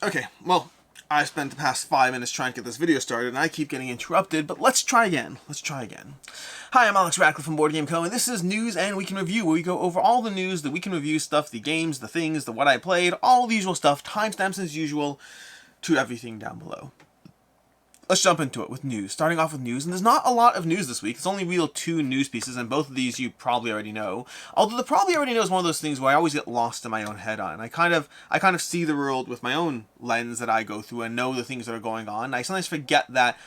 Okay, well, I spent the past 5 minutes trying to get this video started, and I keep getting interrupted, but let's try again. Hi, I'm Alex Radcliffe from Board Game Co., and this is News and Week in Review, where we go over all the news, the Week in Review stuff, the games, the things, the what I played, all the usual stuff, timestamps as usual, to everything down below. Let's jump into it with news. Starting off with news, and there's not a lot of news this week. It's only real 2 news pieces, and both of these you probably already know. Although the probably already know is one of those things where I always get lost in my own head on. I kind of see the world with my own lens that I go through and know the things that are going on. I sometimes forget that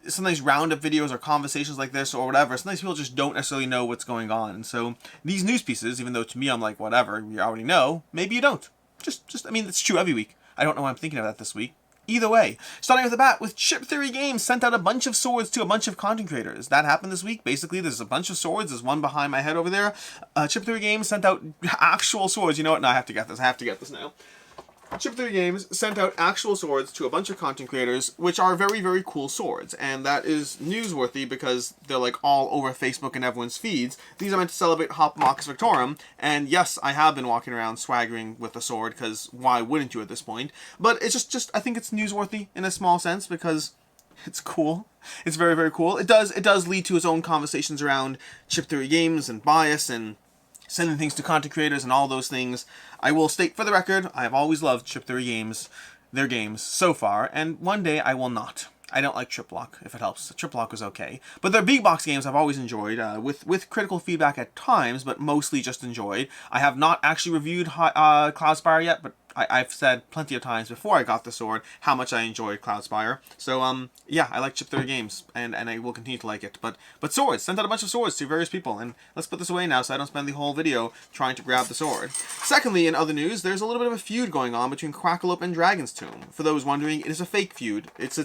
sometimes roundup videos or conversations like this or whatever, sometimes people just don't necessarily know what's going on. And so these news pieces, even though to me I'm like, whatever, we already know, maybe you don't. I mean, it's true every week. I don't know why I'm thinking of that this week. Either way, starting with the bat, with Chip Theory Games sent out a bunch of swords to a bunch of content creators. That happened this week. Basically, there's a bunch of swords. There's one behind my head over there. Chip Theory Games sent out actual swords. You know what? No, I have to get this now. Chip Theory Games sent out actual swords to a bunch of content creators, which are very, very cool swords. And that is newsworthy because they're like all over Facebook and everyone's feeds. These are meant to celebrate Hop Mox Victorum. And yes, I have been walking around swaggering with the sword, because why wouldn't you at this point? But it's just I think it's newsworthy in a small sense because it's cool. It's very, very cool. It does lead to its own conversations around Chip Theory Games and bias and sending things to content creators and all those things. I will state for the record, I have always loved Chip Theory Games, their games so far, and one day I will not. I don't like Triplock, if it helps. Triplock was okay. But their big box games I've always enjoyed, with critical feedback at times, but mostly just enjoyed. I have not actually reviewed Cloudspire yet, but I've said plenty of times before I got the sword how much I enjoyed Cloudspire. So, yeah, I like Chip Theory Games, and I will continue to like it. But swords, sent out a bunch of swords to various people, and let's put this away now so I don't spend the whole video trying to grab the sword. Secondly, in other news, there's a little bit of a feud going on between Quackalope and Dragon's Tomb. For those wondering, it is a fake feud. It's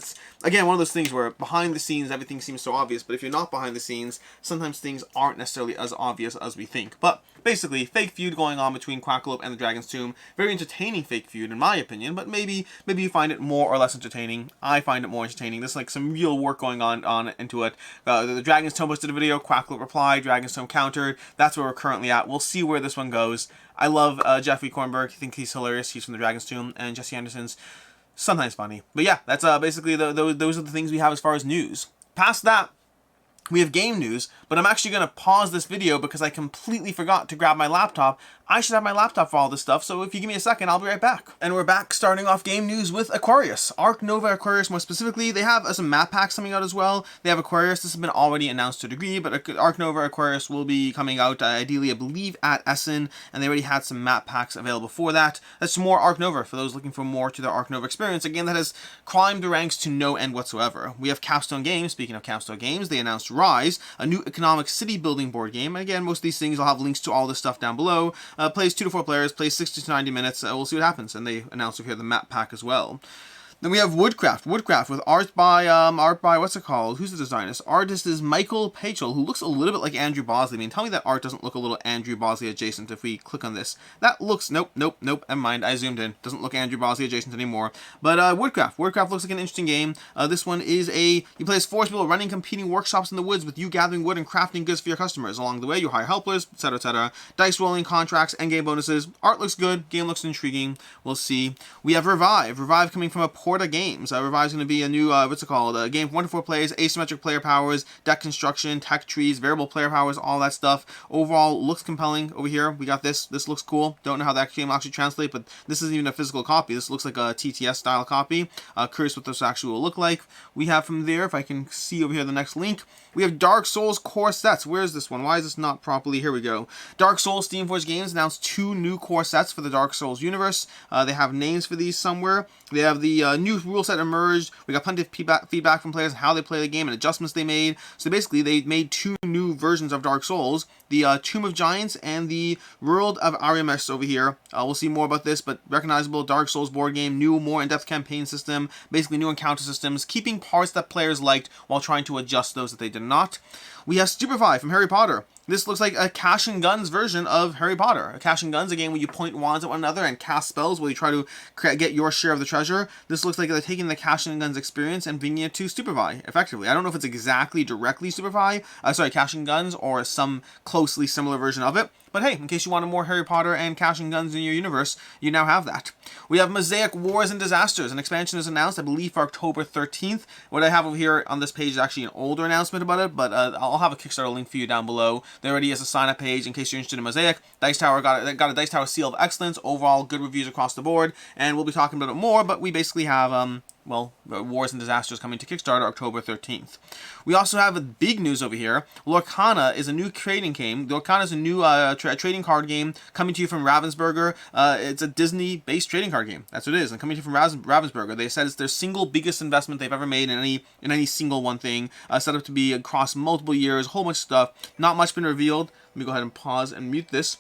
again, one of those things where behind the scenes everything seems so obvious, but if you're not behind the scenes, sometimes things aren't necessarily as obvious as we think. But basically, fake feud going on between Quackalope and the Dragon's Tomb. Very entertaining fake feud, in my opinion, but maybe you find it more or less entertaining. I find it more entertaining. There's like some real work going on into it. The Dragon's Tomb posted a video, Quackalope replied, Dragon's Tomb countered. That's where we're currently at. We'll see where this one goes. I love Jeffrey Kornberg. I think he's hilarious. He's from the Dragon's Tomb, and Jesse Anderson's sometimes funny. But yeah, that's basically those are the things we have as far as news. Past that, we have game news, but I'm actually going to pause this video because I completely forgot to grab my laptop. I should have my laptop for all this stuff, so if you give me a second, I'll be right back. And we're back, starting off game news with Aquarius. Ark Nova Aquarius, more specifically. They have some map packs coming out as well. They have Aquarius. This has been already announced to a degree, but Ark Nova Aquarius will be coming out, ideally, I believe, at Essen, and they already had some map packs available for that. That's more Ark Nova, for those looking for more to their Ark Nova experience. Again, that has climbed the ranks to no end whatsoever. We have Capstone Games. Speaking of Capstone Games, they announced Rise, a new economic city building board game. And again, most of these things, I'll have links to all this stuff down below. Plays 2 to 4 players, plays 60 to 90 minutes. We'll see what happens. And they announced over here the map pack as well. Then we have Woodcraft with art by, what's it called? Who's the designer? This artist is Michael Pachel, who looks a little bit like Andrew Bosley. I mean, tell me that art doesn't look a little Andrew Bosley adjacent if we click on this. That looks, nope, never mind, I zoomed in. Doesn't look Andrew Bosley adjacent anymore. But Woodcraft looks like an interesting game. This one is you play as 4 people running competing workshops in the woods with you gathering wood and crafting goods for your customers. Along the way, you hire helpers, etc., etc. Dice rolling, contracts, endgame bonuses. Art looks good, game looks intriguing. We'll see. We have Revive coming from a Porta Games. Revive's going to be a new, a game of 1 to 4 players, asymmetric player powers, deck construction, tech trees, variable player powers, all that stuff. Overall, looks compelling over here. We got this. This looks cool. Don't know how that game will actually translate, but this isn't even a physical copy. This looks like a TTS style copy. Curious what this actually will look like. We have from there, if I can see over here the next link, we have Dark Souls core sets. Where's this one? Why is this not properly? Here we go. Dark Souls Steamforged Games announced 2 new core sets for the Dark Souls universe. They have names for these somewhere. They have the new rule set emerged. We got plenty of feedback from players on how they play the game and adjustments they made. So basically, they made 2 new versions of Dark Souls, the Tomb of Giants and the World of Ariamis over here. We'll see more about this, but recognizable Dark Souls board game, new, more in-depth campaign system, basically new encounter systems, keeping parts that players liked while trying to adjust those that they did not. We have Stupefy from Harry Potter. This looks like a Cash and Guns version of Harry Potter. A Cash and Guns, a game where you point wands at one another and cast spells while you try to get your share of the treasure. This looks like they're taking the Cash and Guns experience and bringing it to Stupefy, effectively. I don't know if it's exactly directly Cash and Guns, or some closely similar version of it, But hey, in case you wanted more Harry Potter and Cash and Guns in your universe, you now have that. We have Mosaic Wars and Disasters. An expansion is announced, I believe, for October 13th. What I have over here on this page is actually an older announcement about it, but I'll have a Kickstarter link for you down below. There already is a sign-up page in case you're interested in Mosaic. Dice Tower got a Dice Tower Seal of Excellence. Overall, good reviews across the board, and we'll be talking about it more, but we basically have, Wars and Disasters coming to Kickstarter October 13th. We also have big news over here. Lorcana is a new trading game. Lorcana is a new trading card game coming to you from Ravensburger. It's a Disney-based trading card game. That's what it is. And coming to you from Ravensburger. They said it's their single biggest investment they've ever made in any single one thing. Set up to be across multiple years, a whole bunch of stuff. Not much been revealed. Let me go ahead and pause and mute this.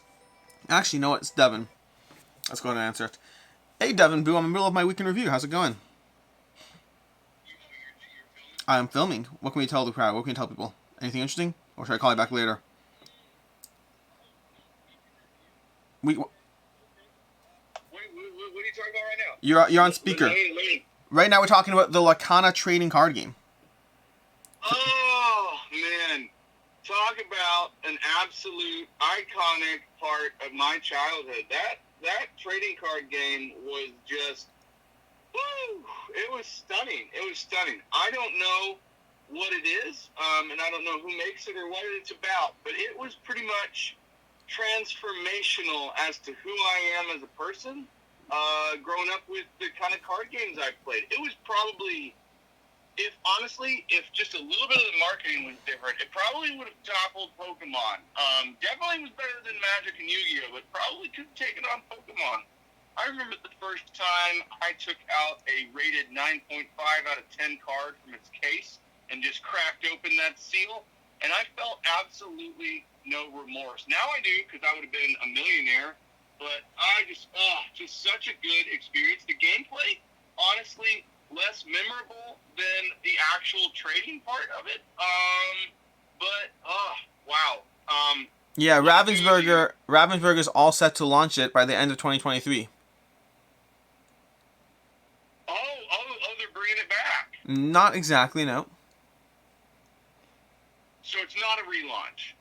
Actually, you know what? It's Devin. Let's go ahead and answer it. Hey, Devin Boo. I'm in the middle of my weekend review. How's it going? I'm filming. What can we tell the crowd? What can we tell people? Anything interesting? Or should I call you back later? What are you talking about right now? You're on speaker. Right now we're talking about the Lorcana trading card game. Oh, man. Talk about an absolute iconic part of my childhood. That trading card game was just... Woo! It was stunning. It was stunning. I don't know what it is, and I don't know who makes it or what it's about, but it was pretty much transformational as to who I am as a person, growing up with the kind of card games I played. It was probably, if just a little bit of the marketing was different, it probably would have toppled Pokemon. Definitely was better than Magic and Yu-Gi-Oh, but probably could have taken on Pokemon. I remember the first time I took out a rated 9.5 out of 10 card from its case and just cracked open that seal, and I felt absolutely no remorse. Now I do, because I would have been a millionaire, but I just such a good experience. The gameplay, honestly, less memorable than the actual trading part of it, wow. Yeah, Ravensburger is all set to launch it by the end of 2023. They're bringing it back. Not exactly, no. So it's not a relaunch.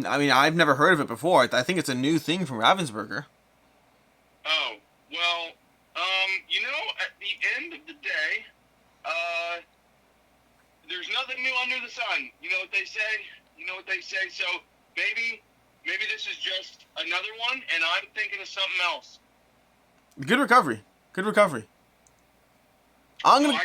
I mean, I've never heard of it before. I think it's a new thing from Ravensburger. Oh, well, at the end of the day, there's nothing new under the sun. You know what they say? So maybe this is just another one, and I'm thinking of something else. Good recovery. I totally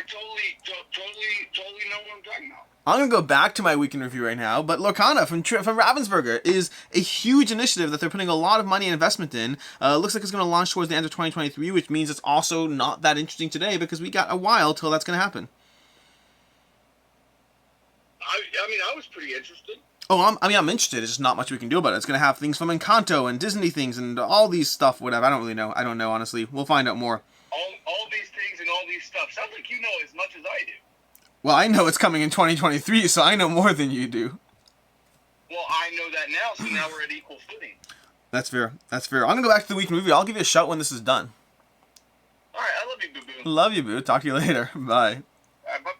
know what I'm talking about. I'm going to go back to my weekend review right now, but Lorcana from Ravensburger is a huge initiative that they're putting a lot of money and investment in. Looks like it's going to launch towards the end of 2023, which means it's also not that interesting today because we got a while till that's going to happen. I was pretty interested. Oh, I'm interested. It's just not much we can do about it. It's going to have things from Encanto and Disney things and all these stuff, whatever. I don't really know. I don't know, honestly. We'll find out more. All these things and all these stuff. Sounds like you know as much as I do. Well, I know it's coming in 2023, so I know more than you do. Well, I know that now, so now we're at equal footing. That's fair. I'm going to go back to the weekend review. I'll give you a shout when this is done. All right, I love you, boo-boo. Love you, boo. Talk to you later. Bye. Bye.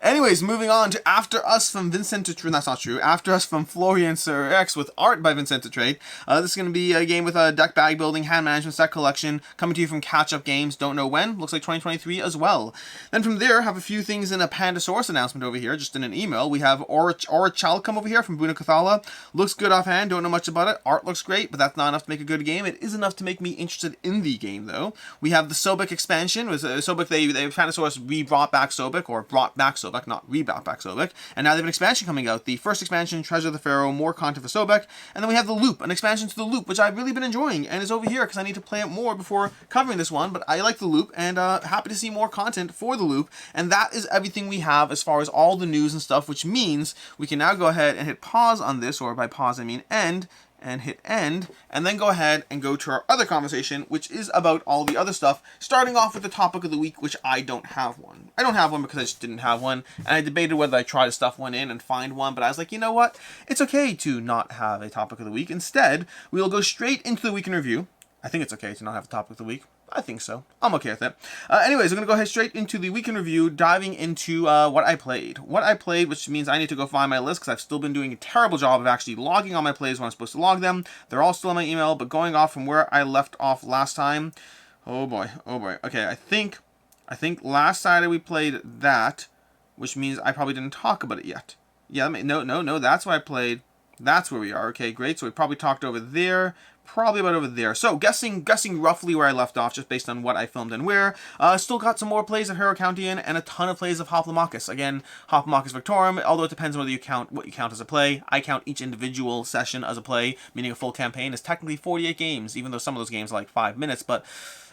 Anyways, moving on to After Us from Vincent Trade. That's not true. After Us from Florian Sir X with art by Vincent Trade. This is going to be a game with a deck bag building, hand management, set collection, coming to you from Catch Up Games. Don't know when. Looks like 2023 as well. Then from there, have a few things in a Pandasaurus announcement over here, just in an email. We have Orichalcum over here from Buna Cathala. Looks good offhand. Don't know much about it. Art looks great, but that's not enough to make a good game. It is enough to make me interested in the game, though. We have the Sobek expansion. With Sobek, Pandasaurus brought back Sobek, not rebrought back Sobek, and now they have an expansion coming out. The first expansion, Treasure of the Pharaoh, more content for Sobek, and then we have the Loop, an expansion to the Loop, which I've really been enjoying, and is over here because I need to play it more before covering this one, but I like the Loop, and happy to see more content for the Loop, and that is everything we have as far as all the news and stuff, which means we can now go ahead and hit pause on this, or by pause I mean end, and hit end, and then go ahead and go to our other conversation, which is about all the other stuff, starting off with the topic of the week, which I don't have one. I don't have one because I just didn't have one, and I debated whether I try to stuff one in and find one, but I was like, you know what? It's okay to not have a topic of the week. Instead, we will go straight into the week in review. I think it's okay to not have a topic of the week. I think so. I'm okay with it. Anyways, I'm going to go ahead straight into the weekend review, diving into what I played. What I played, which means I need to go find my list, because I've still been doing a terrible job of actually logging all my plays when I'm supposed to log them. They're all still in my email, but going off from where I left off last time. Oh boy, oh boy. Okay, I think last Saturday we played that, which means I probably didn't talk about it yet. Yeah, no, that's what I played. That's where we are. Okay, great. So we probably talked over there. Probably about over there. So guessing roughly where I left off, just based on what I filmed and where. Still got some more plays of Hero Countian and a ton of plays of Hoplomachus. Again, Hoplomachus Victorum, although it depends on whether you count what you count as a play. I count each individual session as a play, meaning a full campaign is technically 48 games, even though some of those games are like 5 minutes, but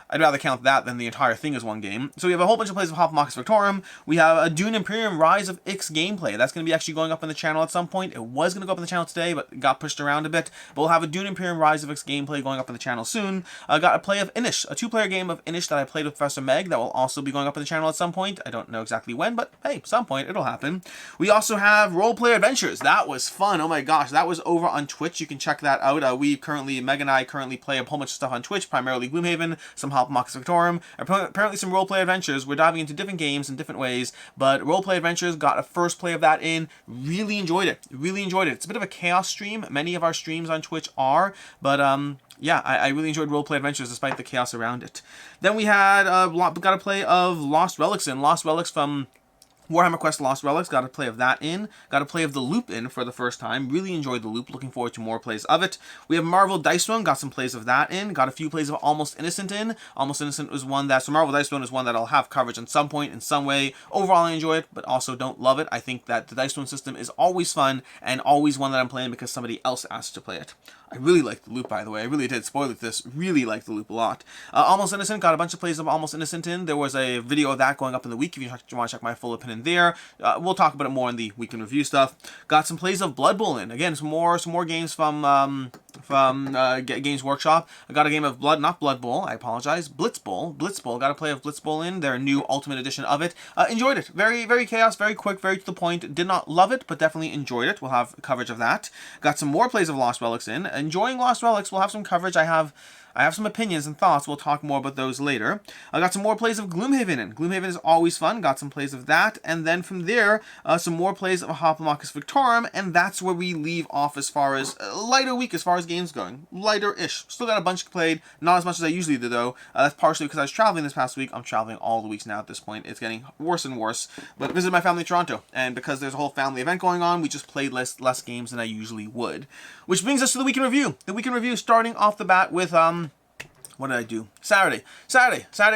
I'd rather count that than the entire thing as one game. So we have a whole bunch of plays of Hoplomachus Victorum. We have a Dune Imperium Rise of Ix gameplay. That's going to be actually going up on the channel at some point. It was going to go up on the channel today, but it got pushed around a bit. But we'll have a Dune Imperium Rise of Ix gameplay going up on the channel soon. Got a play of Inish, a 2-player game of Inish that I played with Professor Meg that will also be going up on the channel at some point. I don't know exactly when, but hey, some point it'll happen. We also have Roleplay Adventures. That was fun. Oh my gosh, that was over on Twitch. You can check that out. Meg and I currently play a whole bunch of stuff on Twitch, primarily Gloomhaven, some Hoplomachus Victorum, apparently some Roleplay Adventures. We're diving into different games in different ways, but Roleplay Adventures got a first play of that in. Really enjoyed it. It's a bit of a chaos stream. Many of our streams on Twitch are, but yeah, I really enjoyed Roleplay Adventures despite the chaos around it. Then we had got a play of Lost Relics from Warhammer Quest Lost Relics, got a play of that in. Got a play of The Loop in for the first time. Really enjoyed The Loop. Looking forward to more plays of it. We have Marvel Dice Throne, got some plays of that in. Got a few plays of Almost Innocent in. Almost Innocent was one that, so Marvel Dice Throne is one that I'll have coverage at some point in some way. Overall, I enjoy it, but also don't love it. I think that the Dice Throne system is always fun and always one that I'm playing because somebody else asked to play it. I really liked The Loop, by the way. I really did. Spoiler this. Really liked The Loop a lot. Almost Innocent, got a bunch of plays of Almost Innocent in. There was a video of that going up in the week if you want to check my full opinion there. We'll talk about it more in the weekend review stuff. Got some plays of Blood Bowl in. Again, some more games from Games Workshop. I got a game of Blood Bowl, I apologize. Blitz Bowl. Got a play of Blitz Bowl in. Their new Ultimate Edition of it. Enjoyed it. Very, very chaos, very quick, very to the point. Did not love it, but definitely enjoyed it. We'll have coverage of that. Got some more plays of Lost Relics in. Enjoying Lost Relics. We'll have some coverage. I have some opinions and thoughts. We'll talk more about those later. I got some more plays of Gloomhaven in. Gloomhaven is always fun. Got some plays of that. And then from there, some more plays of Hoplomachus Victorum. And that's where we leave off as far as lighter week as far as games going. Lighter-ish. Still got a bunch played. Not as much as I usually do, though. That's partially because I was traveling this past week. I'm traveling all the weeks now at this point. It's getting worse and worse. But I visited my family in Toronto. And because there's a whole family event going on, we just played less games than I usually would. Which brings us to the weekend review. The weekend review starting off the bat with, what did I do? Saturday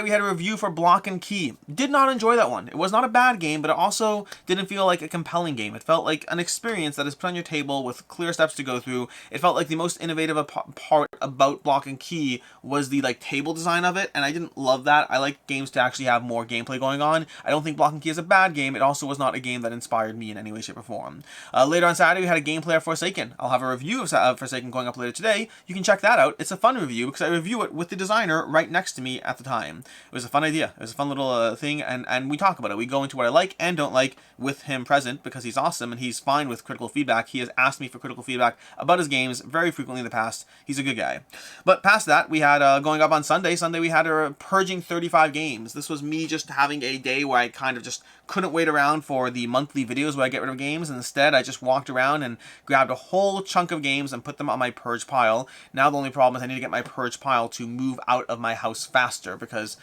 we had a review for Block and Key. Did not enjoy that one. It was not a bad game, but it also didn't feel like a compelling game. It felt like an experience that is put on your table with clear steps to go through. It felt like the most innovative part about Block and Key was the table design of it, and I didn't love that. I like games to actually have more gameplay going on. I don't think Block and Key is a bad game. It also was not a game that inspired me in any way, shape, or form. Later on Saturday, we had a gameplay of Forsaken. I'll have a review of Forsaken going up later today. You can check that out. It's a fun review because I review it with the designer right next to me at the time. It was a fun idea. It was a fun little thing, and we talk about it. We go into what I like and don't like with him present because he's awesome and he's fine with critical feedback. He has asked me for critical feedback about his games very frequently in the past. He's a good guy. But past that, we had going up on Sunday. Sunday we had a purging 35 games. This was me just having a day where I kind of just couldn't wait around for the monthly videos where I get rid of games, and instead I just walked around and grabbed a whole chunk of games and put them on my purge pile. Now the only problem is I need to get my purge pile to move out of my house faster because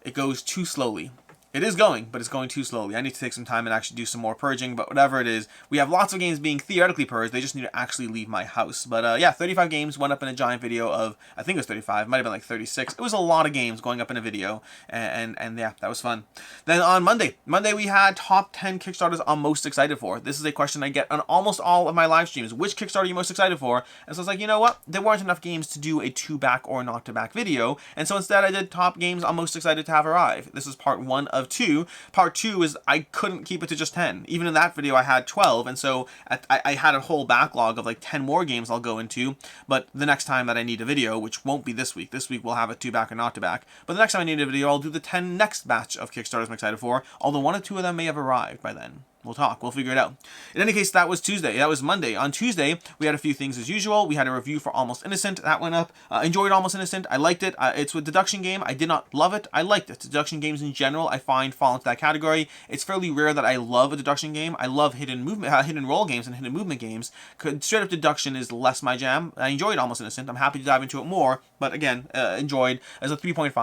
it goes too slowly. It is going, but it's going too slowly. I need to take some time and actually do some more purging, but whatever it is, we have lots of games being theoretically purged. They just need to actually leave my house. But yeah, 35 games went up in a giant video of, I think it was 35, might have been like 36. It was a lot of games going up in a video, and yeah, that was fun. Then on Monday we had top 10 Kickstarters I'm most excited for. This is a question I get on almost all of my live streams. Which Kickstarter are you most excited for? And so I was like, you know what? There weren't enough games to do a to-back or not-to-back video, and so instead I did top games I'm most excited to have arrive. This is part 1 of 2. Part 2 is I couldn't keep it to just 10. Even in that video I had 12, and so I had a whole backlog of like 10 more games I'll go into, but the next time that I need a video, which won't be this week we'll have a to-back or not-to-back, but the next time I need a video I'll do the 10 next batch of Kickstarters I'm excited for, although 1 or 2 of them may have arrived by then. We'll talk. We'll figure it out. In any case, that was Tuesday. That was Monday. On Tuesday, we had a few things as usual. We had a review for Almost Innocent. That went up. Enjoyed Almost Innocent. I liked it. It's a deduction game. I did not love it. I liked it. Deduction games in general, I find, fall into that category. It's fairly rare that I love a deduction game. I love hidden roll games and hidden movement games. Straight up deduction is less my jam. I enjoyed Almost Innocent. I'm happy to dive into it more. But again, enjoyed as a 3.5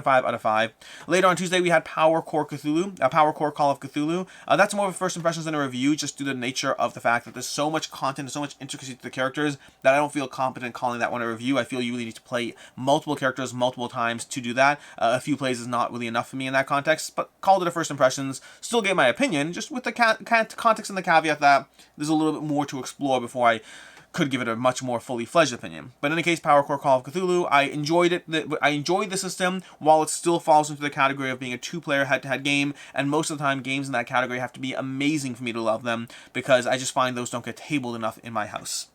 out of 5. Later on Tuesday, we had Power Core Cthulhu, Power Core Call of Cthulhu. That's more of a first impressions than a review, just due to the nature of the fact that there's so much content and so much intricacy to the characters that I don't feel competent calling that one a review. I feel you really need to play multiple characters multiple times to do that. A few plays is not really enough for me in that context, but called it a first impressions. Still gave my opinion, just with the context and the caveat that there's a little bit more to explore before I could give it a much more fully fledged opinion. But in any case, Power Core Call of Cthulhu, I enjoyed it. I enjoyed the system while it still falls into the category of being a two-player head-to-head game, and most of the time games in that category have to be amazing for me to love them, because I just find those don't get tabled enough in my house.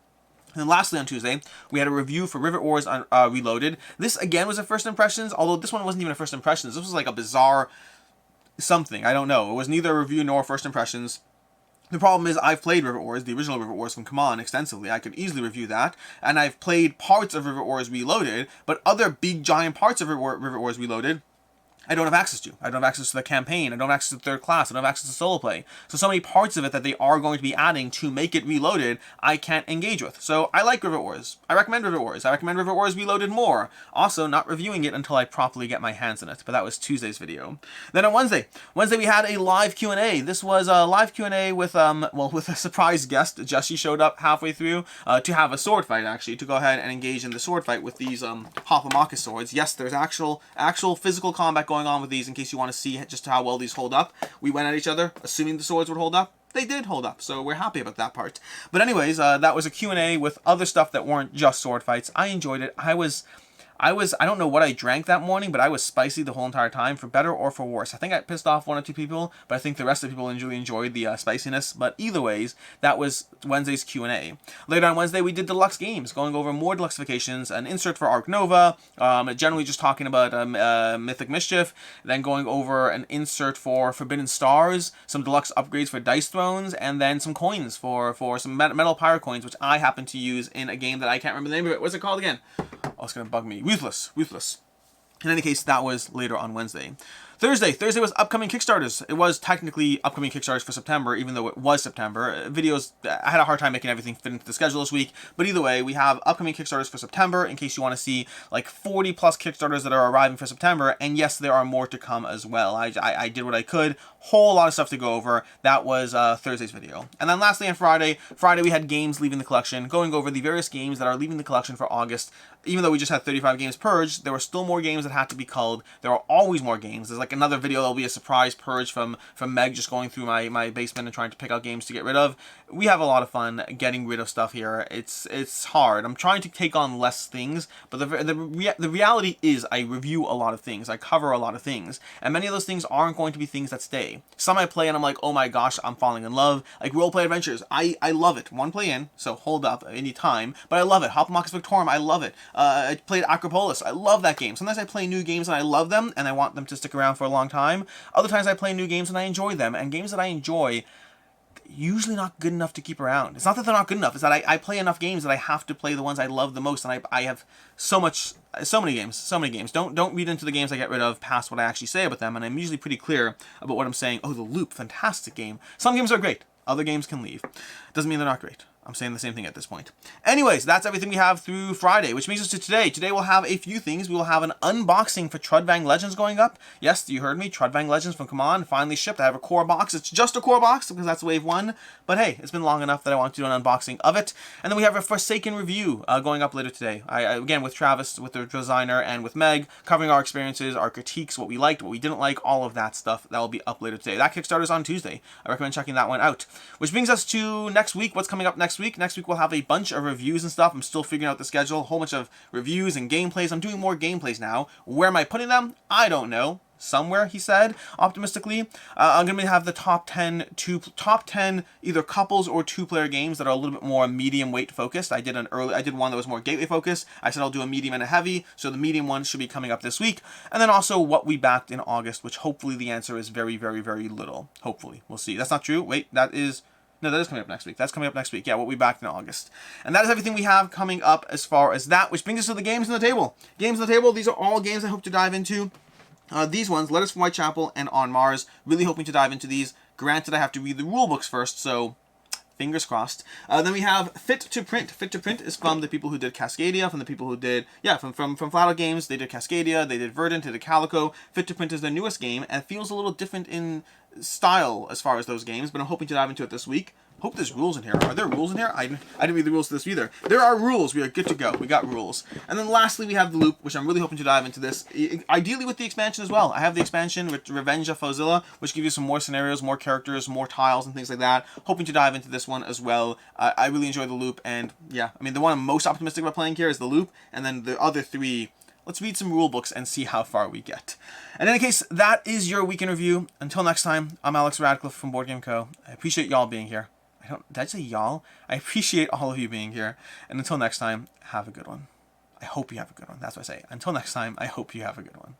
And then lastly on Tuesday, we had a review for Rivet Wars Reloaded. This again was a first impressions, although this one wasn't even a first impressions. This was like a bizarre something. I don't know. It was neither a review nor first impressions. The problem is I've played Rivet Wars, the original Rivet Wars from CMON, extensively. I could easily review that. And I've played parts of Rivet Wars Reloaded, but other big giant parts of Rivet Wars Reloaded, I don't have access to. I don't have access to the campaign. I don't have access to third class. I don't have access to solo play. So many parts of it that they are going to be adding to make it Reloaded, I can't engage with. So I like Rivet Wars. I recommend Rivet Wars. I recommend Rivet Wars Reloaded more. Also, not reviewing it until I properly get my hands on it. But that was Tuesday's video. Then on Wednesday we had a live Q&A. This was a live Q&A with with a surprise guest. Jesse showed up halfway through to have a sword fight, actually, to go ahead and engage in the sword fight with these Hoplomachus swords. Yes, there's actual physical combat going on with these, in case you want to see just how well these hold up. We went at each other, assuming the swords would hold up. They did hold up, so we're happy about that part. But anyways, that was a Q&A with other stuff that weren't just sword fights. I enjoyed it. I don't know what I drank that morning, but I was spicy the whole entire time, for better or for worse. I think I pissed off one or two people, but I think the rest of the people really enjoyed the spiciness. But either ways, that was Wednesday's Q&A. Later on Wednesday, we did deluxe games, going over more deluxifications, an insert for Arc Nova, generally just talking about Mythic Mischief, then going over an insert for Forbidden Stars, some deluxe upgrades for Dice Thrones, and then some coins for some Metal Pyre coins, which I happen to use in a game that I can't remember the name of it. What's it called again? Oh, it's going to bug me. Ruthless. In any case, that was later on Wednesday. Thursday was upcoming Kickstarters. It was technically upcoming Kickstarters for September, even though it was September. Videos, I had a hard time making everything fit into the schedule this week, but either way, we have upcoming Kickstarters for September, in case you want to see like 40 plus Kickstarters that are arriving for September, and yes, there are more to come as well. I did what I could. Whole lot of stuff to go over. That was Thursday's video. And then lastly on Friday we had games leaving the collection, going over the various games that are leaving the collection for August. Even though we just had 35 games purged, there were still more games that had to be culled. There are always more games. There's like another video that'll be a surprise purge from Meg, just going through my basement and trying to pick out games to get rid of. We have a lot of fun getting rid of stuff here. It's hard. I'm trying to take on less things, but the reality is I review a lot of things. I cover a lot of things, and many of those things aren't going to be things that stay. Some I play and I'm like, oh my gosh, I'm falling in love. Like Roleplay Adventures, I love it. One play in, so hold up any time, but I love it. Hoplomachus Victorum, I love it. I played Acropolis. I love that game. Sometimes I play new games and I love them and I want them to stick around for a long time. Other times I play new games and I enjoy them, and games that I enjoy usually not good enough to keep around. It's not that they're not good enough, it's that I play enough games that I have to play the ones I love the most, and I have so many games. Don't read into the games I get rid of past what I actually say about them, and I'm usually pretty clear about what I'm saying. Oh, The Loop, fantastic game. Some games are great, other games can leave. Doesn't mean they're not great. I'm saying the same thing at this point. Anyways, that's everything we have through Friday, which brings us to today. Today we'll have a few things. We will have an unboxing for Trudvang Legends going up. Yes, you heard me. Trudvang Legends from CMON finally shipped. I have a core box. It's just a core box because that's wave 1. But hey, it's been long enough that I want to do an unboxing of it. And then we have a Forsaken review going up later today. Again, with Travis, with the designer, and with Meg, covering our experiences, our critiques, what we liked, what we didn't like, all of that stuff. That will be up later today. That Kickstarter's on Tuesday. I recommend checking that one out. Which brings us to next week. What's coming up next week? Next week we'll have a bunch of reviews and stuff. I'm still figuring out the schedule. A whole bunch of reviews and gameplays. I'm doing more gameplays now. Where am I putting them? I don't know. somewhere, he said, optimistically. I'm going to have the top 10 either couples or 2-player games that are a little bit more medium weight focused. I did one that was more gateway focused. I said I'll do a medium and a heavy, so the medium one should be coming up this week. And then also what we backed in August, which hopefully the answer is very, very, very little. Hopefully. We'll see. That's not true. Wait, that is coming up next week. That's coming up next week. Yeah, what we backed in August. And that is everything we have coming up as far as that, which brings us to the games on the table. Games on the table, these are all games I hope to dive into. These ones, Letters from Whitechapel and On Mars, really hoping to dive into these. Granted, I have to read the rule books first, so fingers crossed. Then we have Fit to Print. Fit to Print is from the people who did Cascadia, from the people who did, from Flat Out Games. They did Cascadia, they did Verdant, they did Calico. Fit to Print is their newest game, and it feels a little different in style as far as those games, but I'm hoping to dive into it this week. Hope there's rules in here. Are there rules in here? I didn't read the rules to this either. There are rules. We are good to go. We got rules. And then lastly, we have the loop, which I'm really hoping to dive into this. Ideally with the expansion as well. I have the expansion with Revenge of Fozilla, which gives you some more scenarios, more characters, more tiles, and things like that. Hoping to dive into this one as well. I really enjoy the loop, and yeah, I mean, the one I'm most optimistic about playing here is the loop, and then the other 3... Let's read some rule books and see how far we get. In any case, that is your week in review. Until next time, I'm Alex Radcliffe from Board Game Co. I appreciate y'all being here. Did I say y'all? I appreciate all of you being here. And until next time, have a good one. I hope you have a good one. That's what I say. Until next time, I hope you have a good one.